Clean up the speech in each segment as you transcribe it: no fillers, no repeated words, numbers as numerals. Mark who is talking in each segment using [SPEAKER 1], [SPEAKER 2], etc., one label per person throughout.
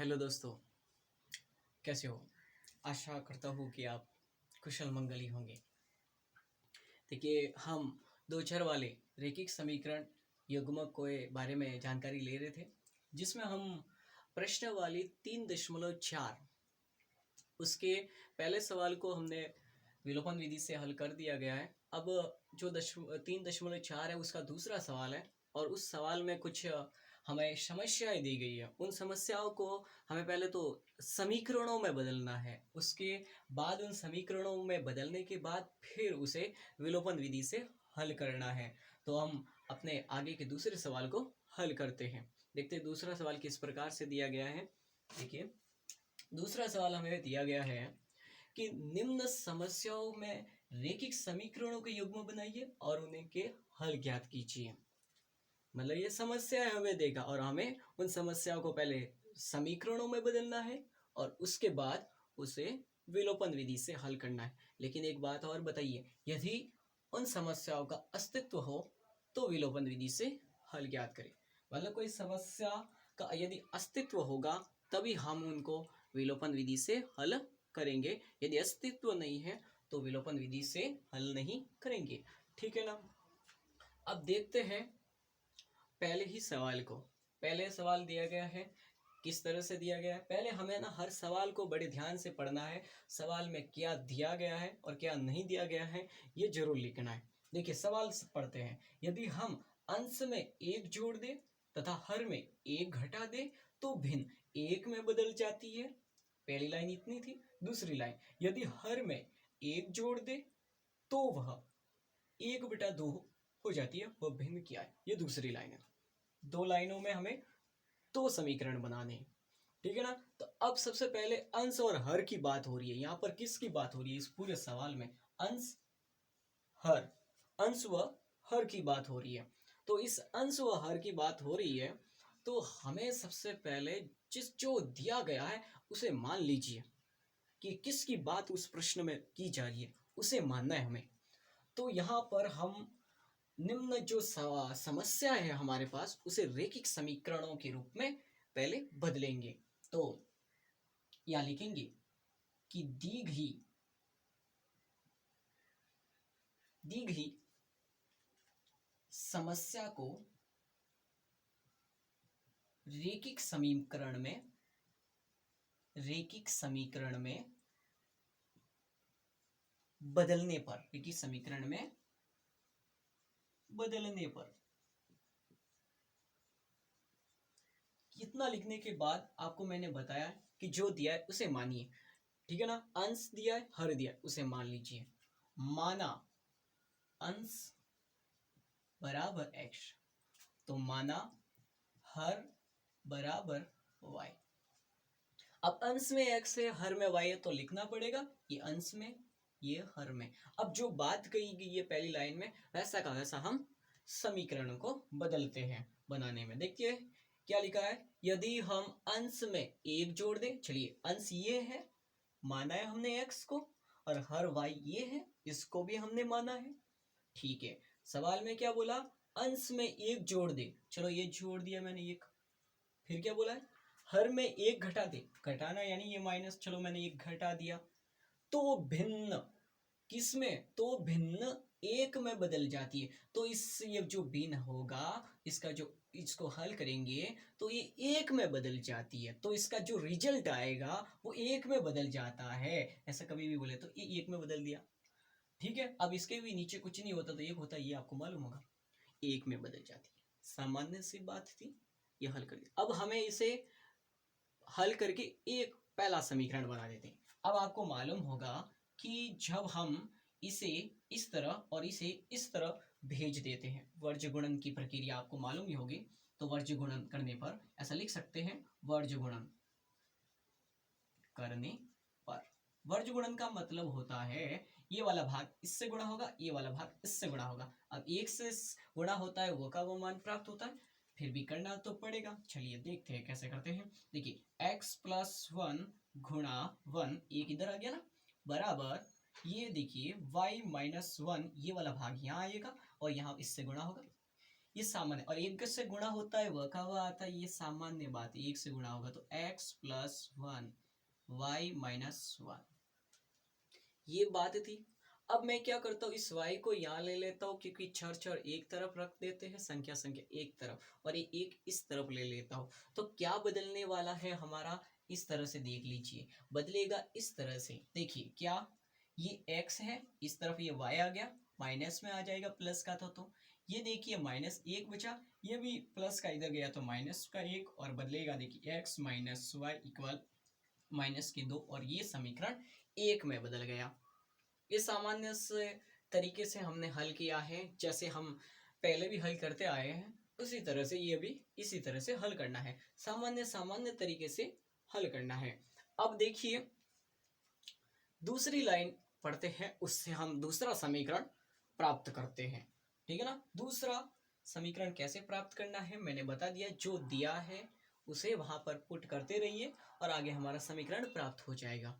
[SPEAKER 1] Hello दोस्तों, कैसे हो? आशा करता हूँ कि आप कुशल मंगल ही होंगे। देखिए, हम दो चर वाले रैखिक समीकरण युग्मक के बारे में जानकारी ले रहे थे, जिसमें हम प्रश्न वाली 3.4 उसके पहले सवाल को हमने विलोपन विधि से हल कर दिया गया है। अब जो 3.4 है उसका दूसरा सवाल है, और उस सवाल में कुछ हमें समस्याएं दी गई है। उन समस्याओं को हमें पहले तो समीकरणों में बदलना है, उसके बाद उन समीकरणों में बदलने के बाद फिर उसे विलोपन विधि से हल करना है। तो हम अपने आगे के दूसरे सवाल को हल करते हैं। देखते हैं दूसरा सवाल किस प्रकार से दिया गया है। देखिए, दूसरा सवाल हमें दिया गया है कि निम्न समस्याओं में रैखिक समीकरणों के युग्म बनाइए और उन्हें के हल ज्ञात कीजिए। मतलब ये समस्या हमें देगा और हमें उन समस्याओं को पहले समीकरणों में बदलना है और उसके बाद उसे विलोपन विधि से हल करना है। लेकिन एक बात और बताइए, यदि उन समस्याओं का अस्तित्व हो तो विलोपन विधि से हल ज्ञात करें। मतलब कोई समस्या का यदि अस्तित्व होगा तभी हम उनको विलोपन विधि से हल करेंगे। यदि अस्तित्व नहीं है तो विलोपन विधि से हल नहीं करेंगे। ठीक है ना? अब देखते हैं पहले ही सवाल को। पहले सवाल दिया गया है, किस तरह से दिया गया है। पहले हमें ना हर सवाल को बड़े ध्यान से पढ़ना है। सवाल में क्या दिया गया है और क्या नहीं दिया गया है ये जरूर लिखना है। देखिए, सवाल पढ़ते हैं। यदि हम अंश में एक जोड़ दें तथा हर में एक घटा दें तो भिन्न एक में बदल जाती है। पहली लाइन इतनी थी। दूसरी लाइन, यदि हर में एक जोड़ दे तो वह 1/2 हो जाती है। वह भिन्न क्या है, ये दूसरी लाइन है। दो लाइनों में हमें दो समीकरण बनाने हैं। ठीक है ना? तो अब सबसे पहले अंश और हर की बात हो रही है। यहाँ पर किसकी बात हो रही है इस पूरे सवाल में? अंश हर, अंश व हर की बात हो रही है। तो इस अंश व हर की बात हो रही है तो हमें सबसे पहले जिस जो दिया गया है उसे मान लीजिए कि किसकी बात उस प्रश्न में की जा रही है, उसे मानना है हमें। तो यहाँ पर हम निम्न जो समस्या है हमारे पास उसे रैखिक समीकरणों के रूप में पहले बदलेंगे। तो यहाँ लिखेंगे कि दी गई समस्या को रैखिक समीकरण में बदलने पर इतना लिखने के बाद आपको मैंने बताया कि जो दिया है उसे मानिए। ठीक है ना? अंश दिया है, हर दिया है, उसे मान लीजिए। माना अंश बराबर x, तो माना हर बराबर y। अब अंश में x है, हर में y है, तो लिखना पड़ेगा ये अंश में, ये हर में। अब जो बात कही गई है पहली लाइन में, वैसा का वैसा हम समीकरण को बदलते हैं बनाने में। देखिए क्या लिखा है। यदि हम अंश में एक जोड़ दें, चलिए अंश ये है, माना है हमने x को, और हर y ये है, इसको भी हमने माना है। ठीक है, सवाल में क्या बोला? अंश में एक जोड़ दे। चलो ये जोड़ दिया मैंने एक। फिर क्या बोला है? हर में एक घटा दे। घटाना यानी ये माइनस, चलो मैंने एक घटा दिया। तो भिन्न किसमें? तो भिन्न एक में बदल जाती है। तो इस ये जो भिन्न होगा इसका जो इसको हल करेंगे तो ये एक में बदल जाती है। तो इसका जो रिजल्ट आएगा वो एक में बदल जाता है। ऐसा कभी भी बोले तो ये एक में बदल दिया। ठीक है, अब इसके भी नीचे कुछ नहीं होता तो एक होता है, ये आपको मालूम होगा। एक में बदल जाती है, सामान्य सी बात थी, ये हल कर दिया। अब हमें इसे हल करके एक पहला समीकरण बना देते हैं। अब आपको मालूम होगा कि जब हम इसे इस तरह और इसे इस तरह भेज देते हैं, वर्ज गुणन की प्रक्रिया आपको मालूम ही होगी। तो वर्ज गुणन करने पर ऐसा लिख सकते हैं, वर्ज गुणन करने पर। वर्ज गुणन का मतलब होता है ये वाला भाग इससे गुणा होगा, ये वाला भाग इससे गुणा होगा। अब एक से गुणा होता है वो का वो मान प्राप्त होता है, फिर भी करना तो पड़ेगा। चलिए देखते हैं कैसे करते हैं। देखिए x+1 गुणा 1, एक इधर आ गया ना, बराबर ये देखिए y-1, ये वाला भाग यहाँ आएगा और यहाँ इससे गुणा होगा। ये सामान्य, और एक से गुणा होता है वह का वह आता है, ये सामान्य बात, एक से गुणा होगा तो x+1 y-1, ये बात थी। अब मैं क्या करता हूँ, इस y को यहाँ ले लेता हूँ, क्योंकि छर छर एक तरफ रख देते हैं, संख्या संख्या एक तरफ, और ये एक इस तरफ ले लेता हूँ। तो क्या बदलने वाला है हमारा, इस तरह से देख लीजिए, बदलेगा इस तरह से। देखिए क्या, ये x है, इस तरफ ये y आ गया, माइनस में आ जाएगा प्लस का था, तो ये देखिए -1 बचा, ये भी प्लस का इधर गया तो -1, और बदलेगा देखिए x माइनस वाई इक्वल -2, और ये समीकरण 1 में बदल गया। ये सामान्य से तरीके से हमने हल किया है, जैसे हम पहले भी हल करते आए हैं उसी तरह से ये भी इसी तरह से हल करना है, सामान्य सामान्य तरीके से हल करना है। अब देखिए दूसरी लाइन पढ़ते हैं, उससे हम दूसरा समीकरण प्राप्त करते हैं, ठीक है ना। दूसरा समीकरण कैसे प्राप्त करना है मैंने बता दिया, जो दिया है उसे वहां पर पुट करते रहिए और आगे हमारा समीकरण प्राप्त हो जाएगा।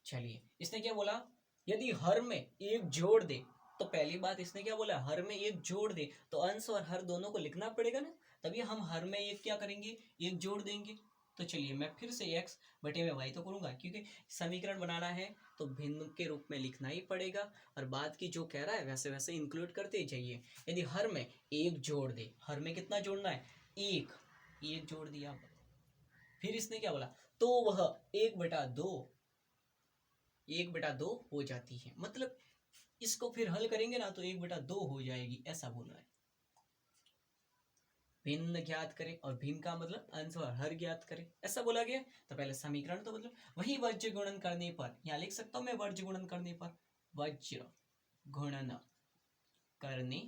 [SPEAKER 1] चलिए, इसने क्या बोला, यदि हर में एक जोड़ दे, तो पहली बात इसने क्या बोला, हर में एक जोड़ दे, तो अंश और हर दोनों को लिखना पड़ेगा ना, तभी हम हर में एक क्या करेंगे, एक जोड़ देंगे। तो चलिए मैं फिर से x बटे में y तो करूंगा, क्योंकि समीकरण बनाना है तो भिन्न के रूप में लिखना ही पड़ेगा, और बाद की जो कह रहा है वैसे वैसे इंक्लूड करते ही जाइए। यदि हर में एक जोड़ दे, हर में कितना जोड़ना है, एक जोड़ दिया, फिर इसने क्या बोला, तो वह 1/2 हो जाती है, मतलब इसको फिर हल करेंगे ना तो 1/2 हो जाएगी, ऐसा बोल रहा है। भिन्न ज्ञात करें, और भिन्न का मतलब अंश और हर ज्ञात करें, ऐसा बोला गया। तो पहले समीकरण तो मतलब वही वर्ज्य गुणन करने पर, यहाँ लिख सकता हूं मैं वर्ज्य गुणन करने पर, वर्ज्य गुणन करने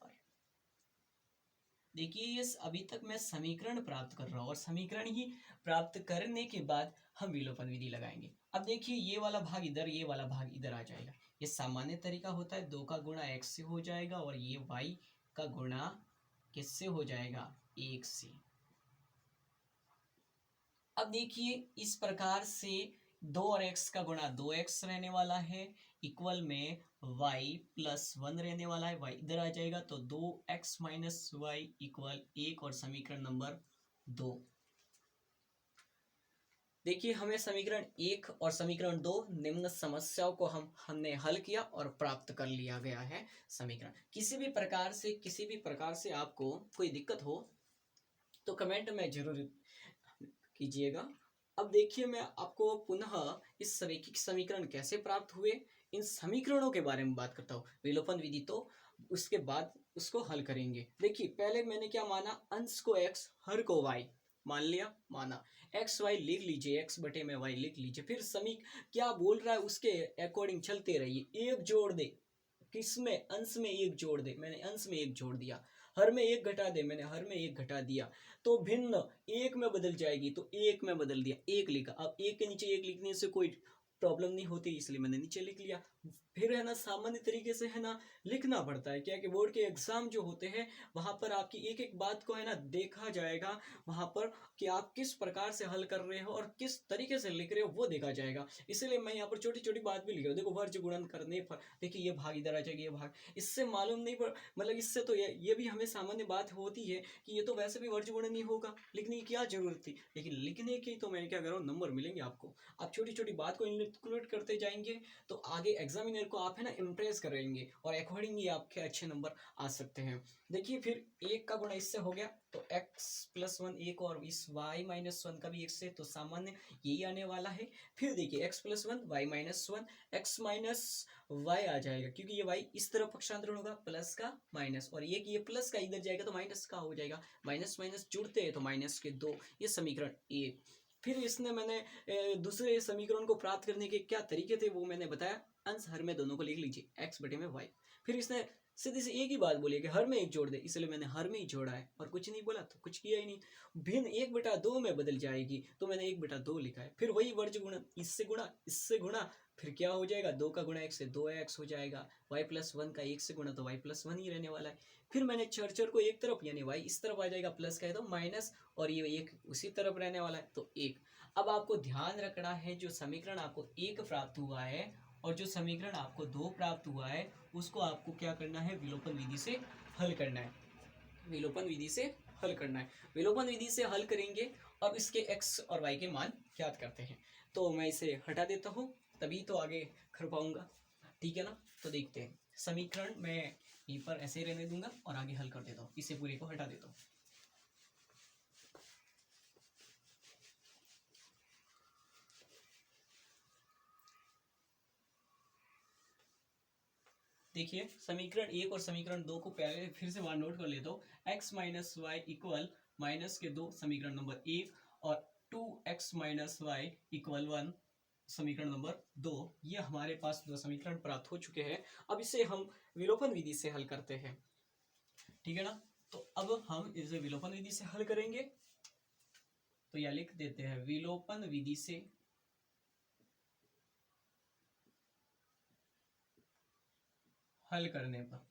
[SPEAKER 1] पर। देखिए ये अभी तक मैं समीकरण प्राप्त कर रहा हूँ, और समीकरण ही प्राप्त करने के बाद हम विलोपन विधि लगाएंगे। अब देखिए ये वाला भाग इधर, ये वाला भाग इधर आ जाएगा, ये सामान्य तरीका होता है, 2 का गुणा x से हो जाएगा, और ये y का गुणा किससे हो जाएगा, 1 से। अब देखिए इस प्रकार से 2 और x का गुणा 2x रहने वाला है, इक्वल में y+1 रहने वाला है, y इधर आ जाएगा, तो 2x माइनस वाई इक्वल 1, और समीकरण नंबर 2। देखिए हमें समीकरण 1 और समीकरण 2 निम्न समस्याओं को हमने हल किया और प्राप्त कर लिया गया है समीकरण। किसी भी प्रकार से आपको कोई दिक्कत हो तो कमेंट में जरूर कीजिएगा। अब देखिए मैं आपको पुनः इस रैखिक समीकरण कैसे प्राप्त हुए, इन समीकरणों के बारे में बात करता हूँ, विलोपन विधि तो उसके बाद उसको हल करेंगे। देखिए पहले मैंने क्या माना, अंश को x हर को y मान लिया, माना एक्स वाई लिख लीजिए, x बटे में y लिख लीजिए, फिर क्या बोल रहा है उसके अकॉर्डिंग चलते रहिए। एक जोड़ दे, किसमें, अंश में एक जोड़ दे, मैंने अंश में एक जोड़ दिया, हर में एक घटा दे, मैंने हर में एक घटा दिया, तो भिन्न एक में बदल जाएगी, तो एक में बदल दिया, एक लिखा। अब एक के नीचे एक लिखने से कोई प्रॉब्लम नहीं होती, इसलिए मैंने नीचे लिख लिया। फिर है ना सामान्य तरीके से है ना लिखना पड़ता है, क्या कि बोर्ड के एग्जाम जो होते हैं वहां पर आपकी एक एक बात को है ना देखा जाएगा, वहां पर कि आप किस प्रकार से हल कर रहे हो और किस तरीके से लिख रहे हो वो देखा जाएगा। इसलिए मैं यहाँ पर छोटी छोटी बात भी लिख रहा हूँ। देखो वर्ज गुणन करने पर देखिए ये भाग इधर आ जाएगा, ये भाग, इससे मालूम नहीं पर मतलब इससे तो ये भी हमें सामान्य बात होती है कि ये तो वैसे भी वर्ज गुणन नहीं होगा, लिखने की क्या जरूरत थी, लेकिन लिखने की तो मैं क्या कर रहा हूँ, नंबर मिलेंगे आपको। आप छोटी छोटी बात को इंक्लूड करते जाएंगे तो आगे एग्जामिनर को आप है ना इम्प्रेस करेंगे, और अकॉर्डिंगली आपके अच्छे नंबर आ सकते हैं। देखिए फिर एक का गुणा इससे हो गया तो x+1 एक, और इस y-1 का भी एक से, तो सामान्य यही आने वाला है। फिर देखिए x+1 y-1 x minus Y आ जाएगा, क्योंकि ये y इस तरफ पक्षांतरण होगा, प्लस का माइनस, और ये प्लस का इधर जाएगा तो माइनस का हो जाएगा, माइनस माइनस जुड़ते हैं तो -2, ये समीकरण 1। फिर इसने मैंने दूसरे समीकरण को प्राप्त करने के क्या तरीके थे वो मैंने बताया, अंश हर में दोनों को लिख लीजिए, x बटे में y। फिर इसने सीधी सी एक ही बात बोली कि हर में एक जोड़ दे, इसलिए मैंने हर में ही जोड़ा है, और कुछ नहीं बोला तो कुछ किया ही नहीं। भिन्न 1/2 में बदल जाएगी तो मैंने 1/2 लिखा है। फिर वही वर्ज गुणन, इससे गुणा, फिर क्या हो जाएगा, 2 का गुणा 1 से 2x हो जाएगा, y+1 का 1 से गुणा तो y+1 ही रहने वाला है। फिर मैंने चर को एक तरफ यानी y इस तरफ आ जाएगा, प्लस का है तो माइनस, और ये एक उसी तरफ रहने वाला है तो 1। अब आपको ध्यान रखना है, जो समीकरण आपको 1 प्राप्त हुआ है और जो समीकरण आपको 2 प्राप्त हुआ है उसको आपको क्या करना है, विलोपन विधि से हल करना है। विलोपन विधि से हल करना है। विलोपन विधि से हल करेंगे और इसके x और y के मान ज्ञात करते हैं। तो मैं इसे हटा देता हूँ, तभी तो आगे कर पाऊंगा, ठीक है ना। तो देखते हैं, समीकरण मैं यहीं पर ऐसे ही रहने दूंगा और आगे हल कर देता हूँ, इसे पूरे को हटा देता हूँ। देखिए, समीकरण 1 और समीकरण 2 को पहले फिर से वहां नोट कर लेता हूँ। x minus y equal minus के 2 समीकरण नंबर 1 और 2x माइनस वाई इक्वल 1 समीकरण नंबर 2। ये हमारे पास दो समीकरण प्राप्त हो चुके हैं। अब इसे हम विलोपन विधि से हल करते हैं, ठीक है ना। तो अब हम इसे विलोपन विधि से हल करेंगे, तो यह लिख देते हैं, विलोपन विधि से हल करने पर।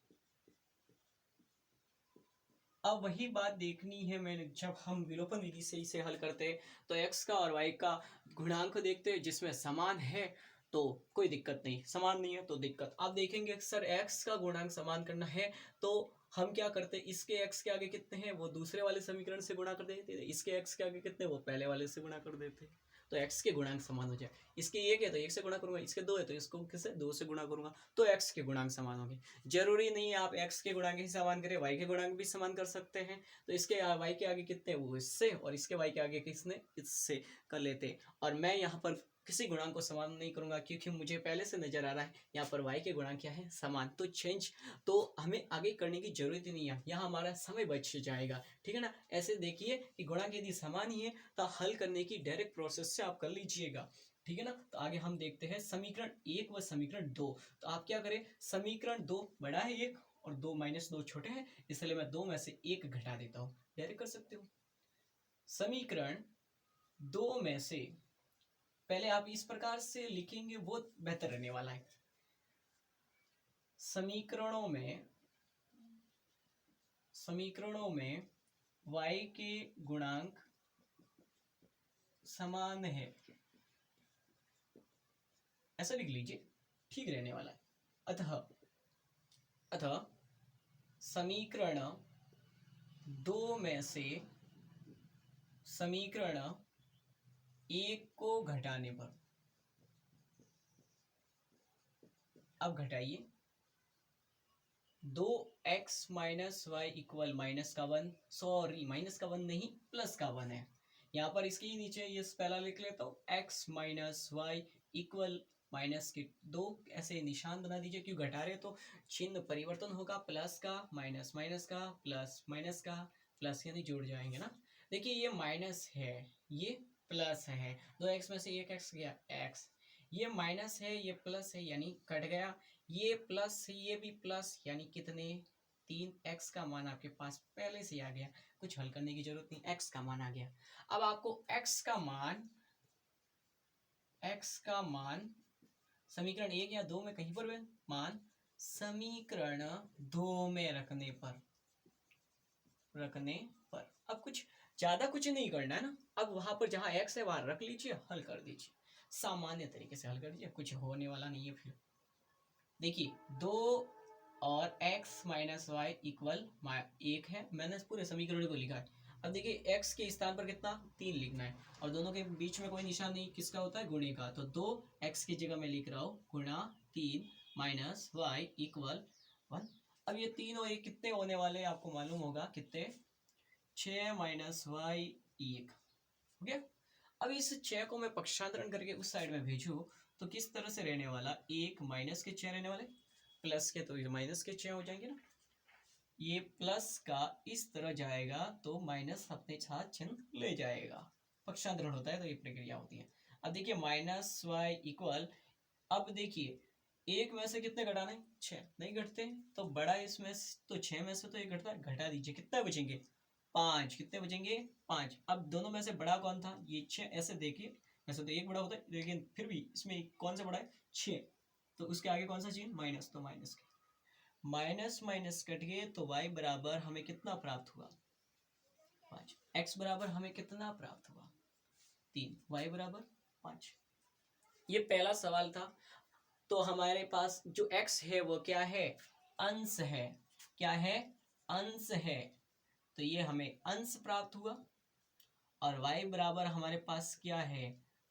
[SPEAKER 1] अब वही बात देखनी है मैंने, जब हम विलोपन विधि से इसे हल करते हैं तो x का और y का गुणांक देखते हैं, जिसमें समान है तो कोई दिक्कत नहीं, समान नहीं है तो दिक्कत। आप देखेंगे सर x का गुणांक समान करना है तो हम क्या करते हैं, इसके x के आगे कितने हैं वो दूसरे वाले समीकरण से गुणा कर देते, इसके x के आगे कितने वो पहले वाले से गुणा कर देते, तो x के गुणांक समान हो जाए। इसके 1 है तो 1 से गुणा करूंगा, इसके 2 है तो इसको किससे 2 से गुणा करूंगा, तो x के गुणांक समान होंगे। जरूरी नहीं है आप x के गुणांक ही समान करें, y के गुणांक भी समान कर सकते हैं। तो इसके y के आगे कितने वो इससे, और इसके y के आगे किसने इससे कर लेते। और मैं यहाँ पर किसी गुणांक को समान नहीं करूंगा, क्योंकि मुझे पहले से नजर आ रहा है यहाँ पर y के गुणांक क्या है, समान। तो चेंज तो हमें आगे करने की जरूरत ही नहीं है, यहाँ हमारा समय बच जाएगा, ठीक है ना। ऐसे देखिए कि गुणांक यदि समान ही है तो हल करने की डायरेक्ट प्रोसेस से आप कर लीजिएगा, ठीक है ना। तो आगे हम देखते हैं समीकरण 1 व समीकरण 2। तो आप क्या करें, समीकरण 2 बड़ा है 1 और 2 माइनस 2 छोटे हैं, इसलिए मैं 2 में से 1 घटा देता हूं, डायरेक्ट कर सकते हो। समीकरण 2 में से पहले आप इस प्रकार से लिखेंगे वो बेहतर रहने वाला है। समीकरणों में y के गुणांक समान है, ऐसा लिख लीजिए, ठीक रहने वाला है। अतः समीकरण 2 में से समीकरण 1 को घटाने पर, अब घटाइए, 2x minus y equal minus का 1, सॉरी माइनस का 1 नहीं प्लस का 1 है, यहाँ पर इसके ही नीचे ये पहला लिख लेता हूँ, x minus y equal minus के 2, ऐसे निशान बना दीजिए, क्यों घटा रहे तो चिन्ह परिवर्तन होगा, प्लस का माइनस, माइनस का प्लस, माइनस का प्लस, यानी जुड़ जाएंगे ना। देखिए ये माइनस है ये प्लस है, 2x में से 1x गया x, ये माइनस है ये प्लस है यानी कट गया, ये प्लस ये भी प्लस, यानी कितने 3x का मान आपके पास पहले से आ गया, कुछ हल करने की जरूरत नहीं, x का मान आ गया। अब आपको x का मान समीकरण 1 या 2 में कहीं पर मान समीकरण 2 में रखने पर अब कुछ ज्यादा कुछ नहीं करना है ना। अब वहां पर जहां x है वहां रख लीजिए, हल कर दीजिए, सामान्य तरीके से हल कर दीजिए, कुछ होने वाला नहीं है। फिर देखिए 2 और x माइनस वाई इक्वल 1 है, मैंने पूरे समीकरण को लिखा है। अब देखिए x के स्थान पर कितना 3 लिखना है, और दोनों के बीच में कोई निशान नहीं, किसका होता है गुणे का, तो 2x की जगह मैं लिख रहा हूँ गुणा 3 माइनस वाई इक्वल 1। अब ये 3 और 1 कितने होने वाले हैं आपको मालूम होगा, कितने 6 माइनस वाई 1 हो गया। अब इस 6 को मैं पक्षांतरण करके उस साइड में भेजूं तो किस तरह से रहने वाला, 1 माइनस के 6 रहने वाले, प्लस के तो माइनस के 6 हो जाएंगे ना, ये प्लस का इस तरह जाएगा तो माइनस अपने साथ चिन्ह ले जाएगा, पक्षांतरण होता है तो ये प्रक्रिया होती है। अब देखिए माइनस वाई इक्वल, अब देखिए 1 में से कितने घटाने 6 नहीं घटते, तो बड़ा इसमें तो 6 में से तो ये घटता है, घटा दीजिए, कितने बचेंगे 5, कितने बचेंगे 5। अब दोनों में से बड़ा कौन था, ये 6, ऐसे देखिए, वैसे तो 1 बड़ा होता है लेकिन फिर भी इसमें कौन सा बड़ा है 6, तो उसके आगे कौन सा चिन्ह माइनस, तो माइनस के माइनस माइनस कट गए तो y बराबर हमें कितना प्राप्त हुआ 5, x बराबर हमें कितना प्राप्त हुआ 3, y बराबर 5। ये पहला सवाल था। तो हमारे पास जो x है वो क्या है, अंश है, क्या है अंश है, तो ये हमें अंश प्राप्त हुआ। और y बराबर हमारे पास क्या है,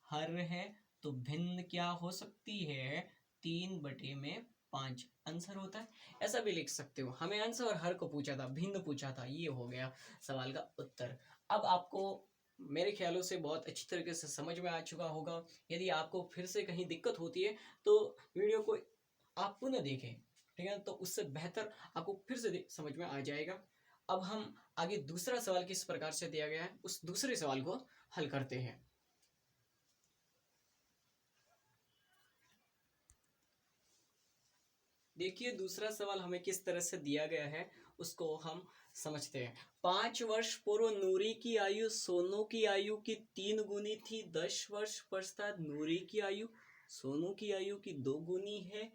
[SPEAKER 1] हर है, तो भिन्न क्या हो सकती है, 3/5 आंसर होता है। ऐसा भी लिख सकते हो, हमें अंश और हर को पूछा था, भिन्न पूछा था, ये हो गया सवाल का उत्तर। अब आपको मेरे ख्यालों से बहुत अच्छी तरीके से समझ में आ चुका होगा। यदि आपको फिर से कहीं दिक्कत होती है तो वीडियो को आप पुनः देखें, ठीक है, तो उससे बेहतर आपको फिर से समझ में आ जाएगा। अब हम आगे दूसरा सवाल किस प्रकार से दिया गया है उस दूसरे सवाल को हल करते हैं। देखिए दूसरा सवाल हमें किस तरह से दिया गया है उसको हम समझते हैं। 5 वर्ष पूर्व नूरी की आयु सोनू की आयु की 3 गुनी थी। 10 वर्ष पश्चात नूरी की आयु सोनू की आयु की 2 गुनी है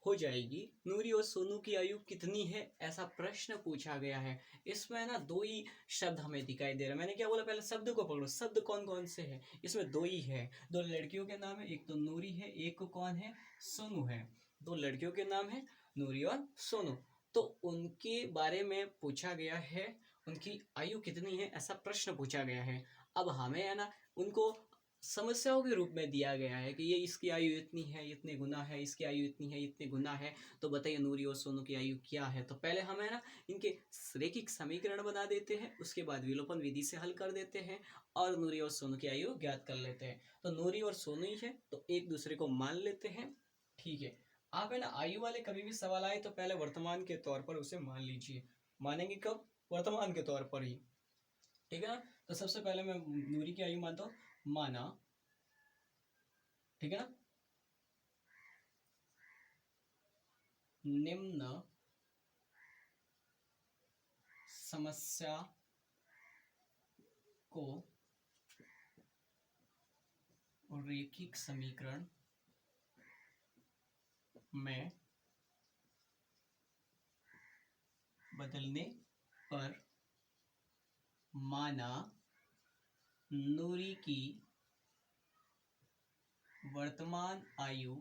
[SPEAKER 1] हो जाएगी। नूरी और सोनू की आयु कितनी है, ऐसा प्रश्न पूछा गया है। इसमें ना दो ही शब्द हमें दिखाई दे रहे हैं। मैंने क्या बोला, पहले शब्द को पकड़ो। शब्द कौन कौन से हैं, इसमें दो ही है। दो लड़कियों के नाम है, एक तो नूरी है, एक कौन है, सोनू है। दो लड़कियों के नाम है नूरी और सोनू। तो उनके बारे में पूछा गया है, उनकी आयु कितनी है ऐसा प्रश्न पूछा गया है। अब हमें है ना उनको समस्याओं के रूप में दिया गया है कि ये इसकी आयु इतनी है, इतने गुना है, इसकी आयु इतनी है, इतने गुना है। तो बताइए नूरी और सोनू की आयु क्या है। तो पहले हम है ना इनके रैखिक समीकरण बना देते हैं, उसके बाद विलोपन विधि से हल कर देते हैं और नूरी और सोनू की आयु ज्ञात कर लेते हैं। तो नूरी और सोनू ही है तो एक दूसरे को मान लेते हैं, ठीक है। आप है ना आयु वाले कभी भी सवाल आए तो पहले वर्तमान के तौर पर उसे मान लीजिए। मानेंगे कब, वर्तमान के तौर पर ही, ठीक है ना। तो सबसे पहले मैं नूरी की आयु मानता हूँ, माना, ठीक है ना। निम्न समस्या को रैखिक समीकरण में बदलने पर माना नूरी की वर्तमान आयु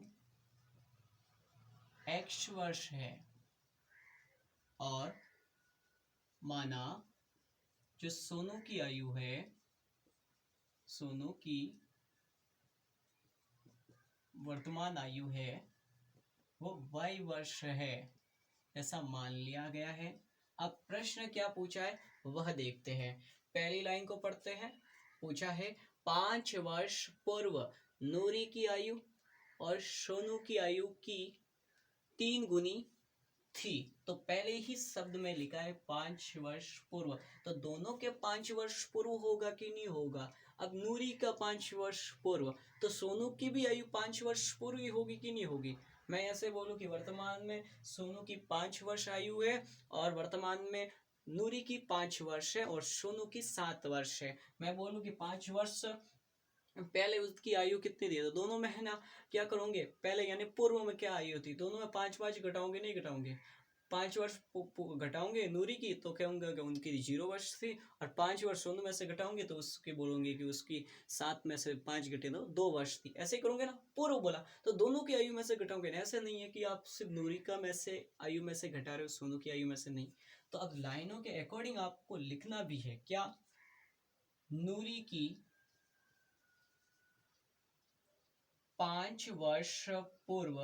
[SPEAKER 1] x वर्ष है और माना जो सोनू की आयु है, सोनू की वर्तमान आयु है वो y वर्ष है, ऐसा मान लिया गया है। अब प्रश्न क्या पूछा है वह देखते हैं। पहली लाइन को पढ़ते हैं। पूछा है 5 वर्ष पूर्व नूरी की आयु और सोनू की आयु की 3 गुनी थी। तो पहले ही शब्द में लिखा है 5 वर्ष पूर्व, तो दोनों के 5 वर्ष पूर्व होगा कि नहीं होगा। अब नूरी का 5 वर्ष पूर्व, तो सोनू की भी आयु 5 वर्ष पूर्व ही होगी कि नहीं होगी। मैं ऐसे बोलूं कि वर्तमान में सोनू की 5 वर्ष आयु है और वर्तमान में नूरी की 5 वर्ष है और सोनू की 7 वर्ष है। मैं बोलूं कि 5 वर्ष पहले उसकी आयु कितनी थी, तो दोनों में है ना क्या करोगे, पहले यानी पूर्व में क्या आयु थी, दोनों में 5 घटाओगे, नहीं घटाओगे। 5 वर्ष घटाओगे नूरी की तो कहूँगा कि उनकी 0 वर्ष थी, और 5 वर्ष सोनू में से घटाओगे तो उसके बोलोगे कि उसकी 7 में से 5 घटे तो 2 वर्ष थी। ऐसे ही करोगे ना, पूर्व बोला तो दोनों की आयु में से घटाओगे ना। ऐसे नहीं है कि आप सिर्फ नूरी का में से आयु में से घटा रहे हो, सोनू की आयु में से नहीं। तो अब लाइनों के अकॉर्डिंग आपको लिखना भी है क्या, नूरी की 5 वर्ष पूर्व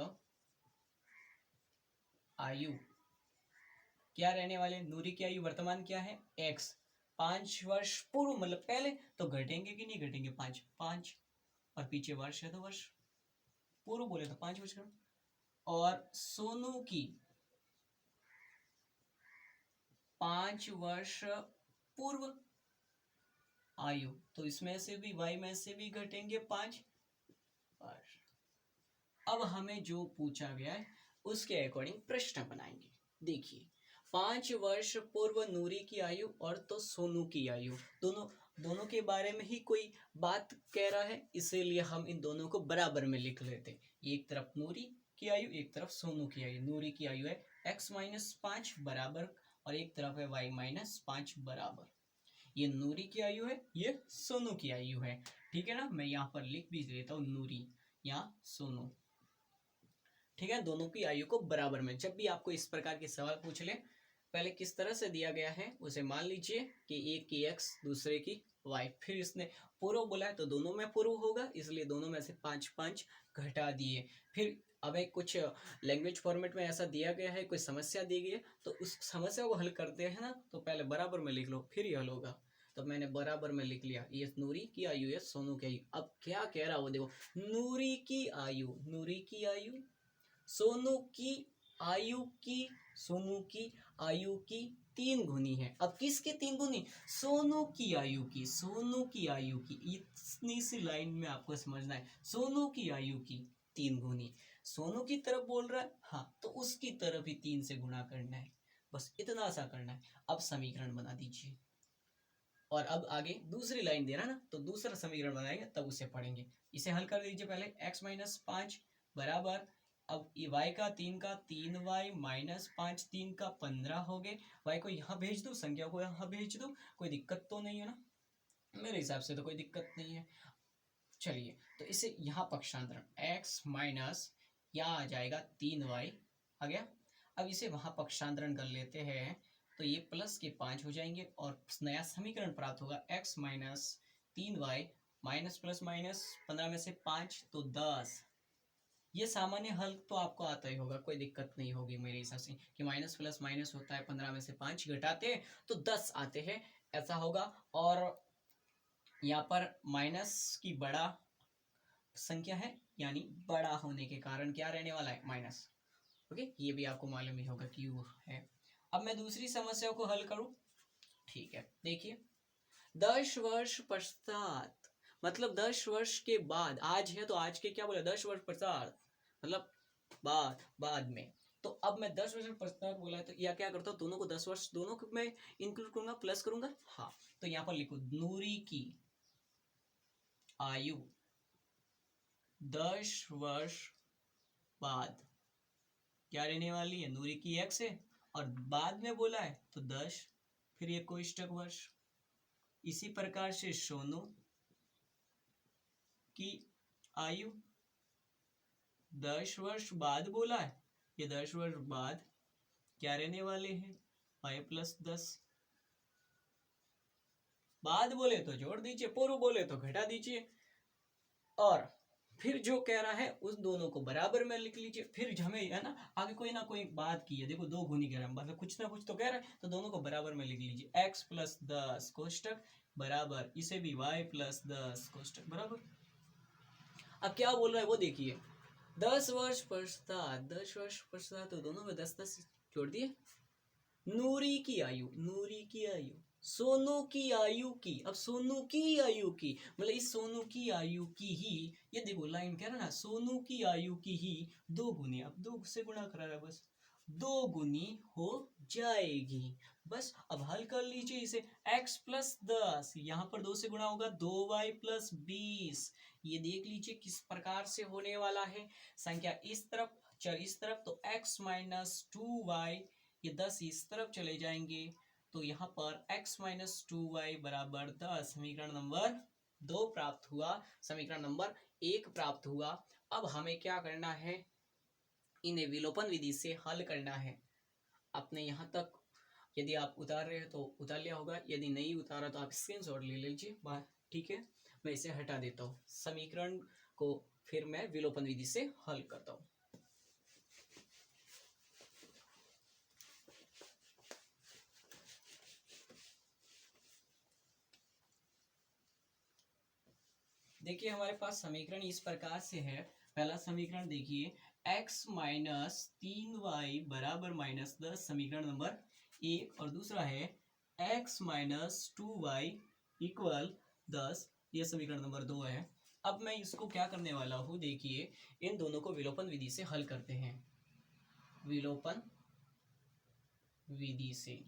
[SPEAKER 1] आयु क्या रहने वाले, नूरी की आयु वर्तमान क्या है x, 5 वर्ष पूर्व मतलब पहले, तो घटेंगे कि नहीं घटेंगे, 5 और पीछे वर्ष है तो वर्ष, पूर्व बोले तो 5 वर्ष। और सोनू की 5 वर्ष पूर्व आयु, तो इसमें से भी y में से भी घटेंगे 5 वर्ष। अब हमें जो पूछा गया है उसके अकॉर्डिंग प्रश्न बनाएंगे। देखिए 5 वर्ष पूर्व नूरी की आयु और तो सोनू की आयु, दोनों के बारे में ही कोई बात कह रहा है, इसीलिए हम इन दोनों को बराबर में लिख लेते। एक तरफ नूरी की आयु, एक तरफ सोनू की आयु। नूरी की आयु है x-5 बराबर, और एक तरफ है y-5 बराबर। ये नूरी की आयु है, ये सोनू की आयु है, ठीक है ना। मैं यहाँ पर लिख भी देता हूँ नूरी या सोनू, ठीक है। दोनों की आयु को बराबर में, जब भी आपको इस प्रकार के सवाल पूछ ले पहले किस तरह से दिया गया है उसे मान लीजिए कि एक की x दूसरे की y, फिर इसने पूर्व बोला है तो दोनों में पूर्व होगा, इसलिए दोनों में से 5 घटा दिए। फिर अब एक कुछ लैंग्वेज फॉर्मेट में ऐसा दिया गया है, कोई समस्या दी गई है तो उस समस्या को हल करते हैं ना, तो पहले बराबर में लिख लो फिर ये हल होगा। तो मैंने बराबर में लिख लिया, ये नूरी की आयु है सोनू की आयु। अब क्या कह रहा है वो देखो, नूरी की आयु, नूरी की आयु सोनू की आयु की, सोनू की आयु की 3 गुनी है। अब किसकी 3 गुनी? सोनू की आयु की, सोनू की आयु की। इतनी सी लाइन में आपको समझना है, सोनू की आयु की 3 गुनी। सोनू की तरफ बोल रहा है, हाँ तो उसकी तरफ ही 3 से गुणा करना है, बस इतना सा करना है। अब समीकरण बना दीजिए, और अब आगे दूसरी लाइन दे रहा ना, तो दूसरा समीकरण बनाएंगे तब उसे पढ़ेंगे। इसे हल कर दीजिए पहले, x माइनस 5 बराबर, अब y का 3y माइनस 5, 3 का 15 हो गए। y को यहाँ भेज दो, संख्या को यहाँ भेज दो, कोई दिक्कत तो नहीं है ना? मेरे हिसाब से तो कोई दिक्कत नहीं है। चलिए तो इसे यहाँ पक्षांतरण x माइनस, यहाँ आ जाएगा 3y आ गया। अब इसे वहाँ पक्षांतरण कर लेते हैं, तो ये प्लस के 5 हो जाएंगे और नया समीकरण प्राप्त होगा x minus 3y minus plus minus 15 में से 5 तो 10। ये सामान्य हल तो आपको आता ही होगा, कोई दिक्कत नहीं होगी मेरे हिसाब से, कि माइनस प्लस माइनस होता है, 15 में से 5 घटाते हैं तो 10 आते हैं, ऐसा होगा। और यहाँ पर माइनस की बड़ा संख्या है, यानी बड़ा होने के कारण क्या रहने वाला है? माइनस। ओके, ये भी आपको मालूम ही होगा क्यों है। अब मैं दूसरी समस्या को हल करूं, ठीक है। देखिए 10 वर्ष पश्चात, मतलब 10 वर्ष के बाद, आज है तो आज के क्या बोले, 10 वर्ष पश्चात मतलब बाद में। तो अब मैं 10 वर्ष पश्चात बोला है, तो या क्या करता हूँ, दोनों को 10 वर्ष दोनों को मैं इंक्लूड करूंगा, प्लस करूंगा। हाँ तो यहाँ पर लिखो, नूरी की आयु 10 वर्ष बाद क्या रहने वाली है? नूरी की x है और बाद में बोला है तो 10, फिर ये कोष्टक वर्ष। इसी प्रकार से सोनू की आयु 10 वर्ष बाद बोला है, ये 10 वर्ष बाद क्या रहने वाले हैं? y plus 10। बाद बोले तो जोड़ दीजिए, पूर्व बोले तो घटा दीजिए, और फिर जो कह रहा है उस दोनों को बराबर में लिख लीजिए। फिर हमें है ना आगे कोई ना कोई बात की है, देखो 2 गुनी कह रहा है, मतलब कुछ ना कुछ तो कह रहा है, तो दोनों को बराबर में लिख लीजिए। x प्लस 10 कोष्टक बराबर, इसे भी y प्लस 10 कोष्टक बराबर। अब क्या बोल रहा है वो देखिए, 10 वर्ष पश्चात, 10 वर्ष पश्चात, तो दोनों में 10 जोड़ दिए। नूरी की आयु, नूरी की आयु सोनू की आयु की, अब सोनू की आयु की मतलब इस सोनू की आयु की ही, ये देखो लाइन कह रहा ना, सोनू की आयु की ही 2 गुनी, अब 2 से गुणा करा रहा है, बस 2 गुनी हो जाएगी। बस अब हल कर लीजिए इसे, x प्लस 10, यहाँ पर 2 से गुणा होगा 2y प्लस 20। ये देख लीजिए किस प्रकार से होने वाला है, संख्या इस तरफ चल इस तरफ, तो x माइनस 2y, ये 10 इस तरफ चले जाएंगे, तो यहाँ पर x माइनस 2y बराबर 10, समीकरण नंबर 2 प्राप्त हुआ, समीकरण नंबर 1 प्राप्त हुआ। अब हमें क्या करना है, इन्हें विलोपन विधि से हल करना है। आपने यहाँ तक यदि आप उतार रहे हो तो उतार लिया होगा, यदि नहीं उतारा तो आप स्क्रीनशॉट ले लीजिए, ठीक है। मैं इसे हटा देता हूँ, समीकरण को फिर मैं विलोपन विधि से हल करता हूँ। देखिए हमारे पास समीकरण इस प्रकार से है। पहला समीकरण देखिए, x माइनस 3y बराबर माइनस 10, समीकरण नंबर 1, और दूसरा है x माइनस 2y इक्वल 10, ये समीकरण नंबर 2 है। अब मैं इसको क्या करने वाला हूँ, देखिए इन दोनों को विलोपन विधि से हल करते हैं, विलोपन विधि से।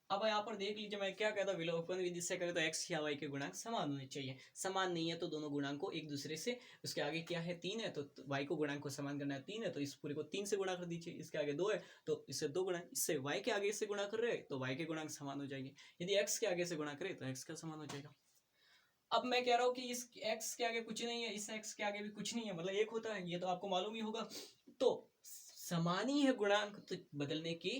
[SPEAKER 1] अब यहाँ पर देख लीजिए मैं क्या कहता हूँ, विलोपन विधि से करें तो x या y के गुणांक समान होने चाहिए। समान नहीं है तो दोनों गुणांक को एक दूसरे से, उसके आगे क्या है 3 है, तो y को गुणांक को समान करना है, 3 है तो इस पूरे को 3 से गुणा कर दीजिए, इसके आगे 2 है तो इससे 2 गुणा, इससे y के आगे से गुणा कर रहे हैं तो y के गुणांक समान हो जाएंगे, यदि x के आगे से गुणा करें तो x का समान हो जाएगा। अब मैं कह रहा हूँ कि इस x के आगे कुछ नहीं है, इस x के आगे भी कुछ नहीं है, मतलब 1 होता है, ये तो आपको मालूम ही होगा। तो समान ही है गुणांक तो बदलने की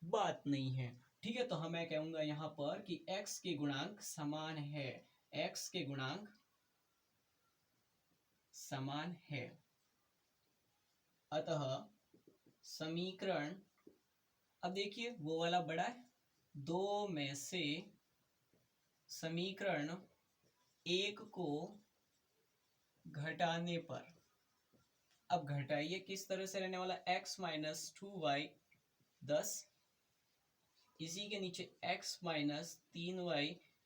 [SPEAKER 1] बात नहीं है। ठीक है, तो हम मैं कहूंगा यहाँ पर कि x के गुणांक समान है, x के गुणांक समान है। अतः समीकरण, अब देखिए वो वाला बड़ा है, दो में से समीकरण एक को घटाने पर, अब घटाइए किस तरह से रहने वाला, x माइनस 2y 10, इसी के नीचे x माइनस 3y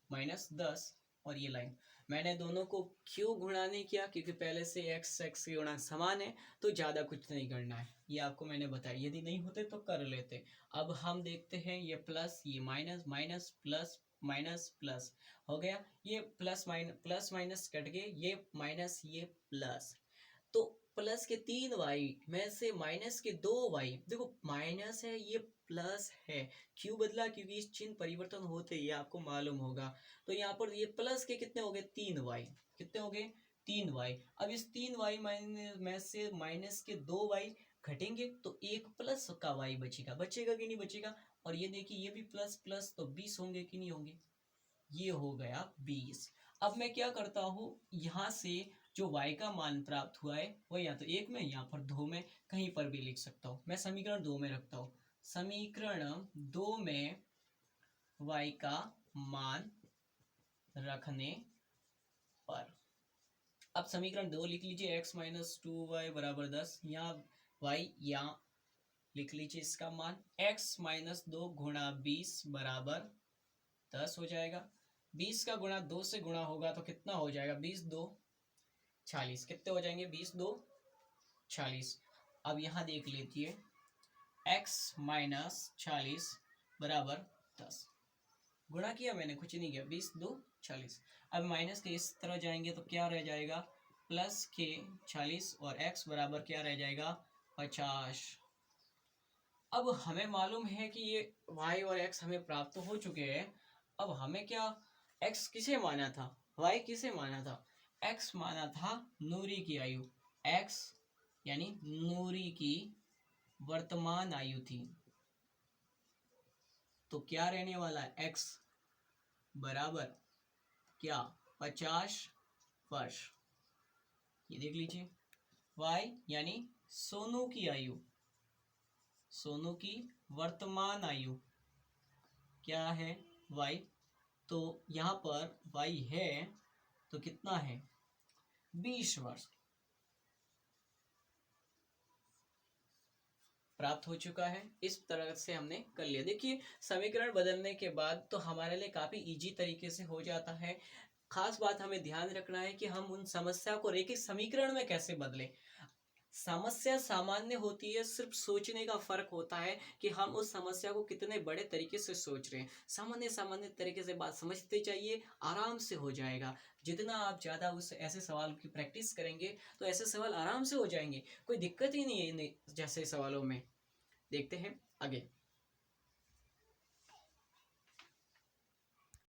[SPEAKER 1] माइनस 10, और ये लाइन मैंने दोनों को क्यों गुणा नहीं किया, क्योंकि पहले से x के गुणांक समान है तो ज़्यादा कुछ नहीं करना है, ये आपको मैंने बताया, यदि नहीं होते तो कर लेते। अब हम देखते हैं, ये प्लस ये minus, minus plus minus plus हो गया, ये प्लस माइनस कट गए, ये माइनस ये प्लस, तो प्लस के 3y में से माइनस के 2y, देखो माइनस है ये प्लस है, क्यों बदला, क्योंकि इस चिन्ह परिवर्तन होते ही आपको मालूम होगा। तो यहाँ पर ये प्लस के कितने हो गए, 3y, कितने हो गए 3y। अब इस 3y में से माइनस के 2y घटेंगे तो एक प्लस का y बचेगा, बचेगा कि नहीं बचेगा, और ये देखिए ये भी प्लस प्लस, तो 20 होंगे कि नहीं होंगे, ये हो गया 20। अब मैं क्या करता हूँ, यहाँ से जो y का मान प्राप्त हुआ है वह या तो एक में या फिर दो में कहीं पर भी लिख सकता हूँ। मैं समीकरण दो में रखता हूँ, समीकरण दो में y का मान रखने पर, अब समीकरण दो लिख लीजिए, x माइनस 2y बराबर 10, यहाँ y यहाँ लिख लीजिए इसका मान, x माइनस 2 गुणा 20 बराबर 10 हो जाएगा। 20 का गुणा 2 से गुणा होगा तो कितना हो जाएगा, 20 2 40, कितने हो जाएंगे 20 2 40। अब यहाँ देख लीजिए x माइनस 40 बराबर 10, गुणा किया मैंने, कुछ नहीं किया, 20 2 40। अब माइनस के इस तरह जाएंगे तो क्या रह जाएगा, प्लस के 40, और x बराबर क्या रह जाएगा 50। अब हमें मालूम है कि ये y और x हमें प्राप्त हो चुके हैं। अब हमें क्या, x किसे माना था, y किसे माना था, x माना था नूरी की आयु, x यानी नूरी की वर्तमान आयु थी, तो क्या रहने वाला है, x बराबर क्या 50 वर्ष, ये देख लीजिए। y यानी सोनू की आयु, सोनू की वर्तमान आयु क्या है y, तो यहाँ पर y है तो कितना है 20 वर्ष प्राप्त हो चुका है। इस तरह से हमने कर लिया। देखिए समीकरण बदलने के बाद तो हमारे लिए काफी इजी तरीके से हो जाता है। खास बात हमें ध्यान रखना है कि हम उन समस्या को रेखिक समीकरण में कैसे बदलें। समस्या सामान्य होती है, सिर्फ सोचने का फर्क होता है कि हम उस समस्या को कितने बड़े तरीके से सोच रहे हैं। सामान्य सामान्य तरीके से बात समझते जाइए, आराम से हो जाएगा। जितना आप ज़्यादा उस ऐसे सवाल की प्रैक्टिस करेंगे तो ऐसे सवाल आराम से हो जाएंगे, कोई दिक्कत ही नहीं है जैसे सवालों में। देखते हैं आगे।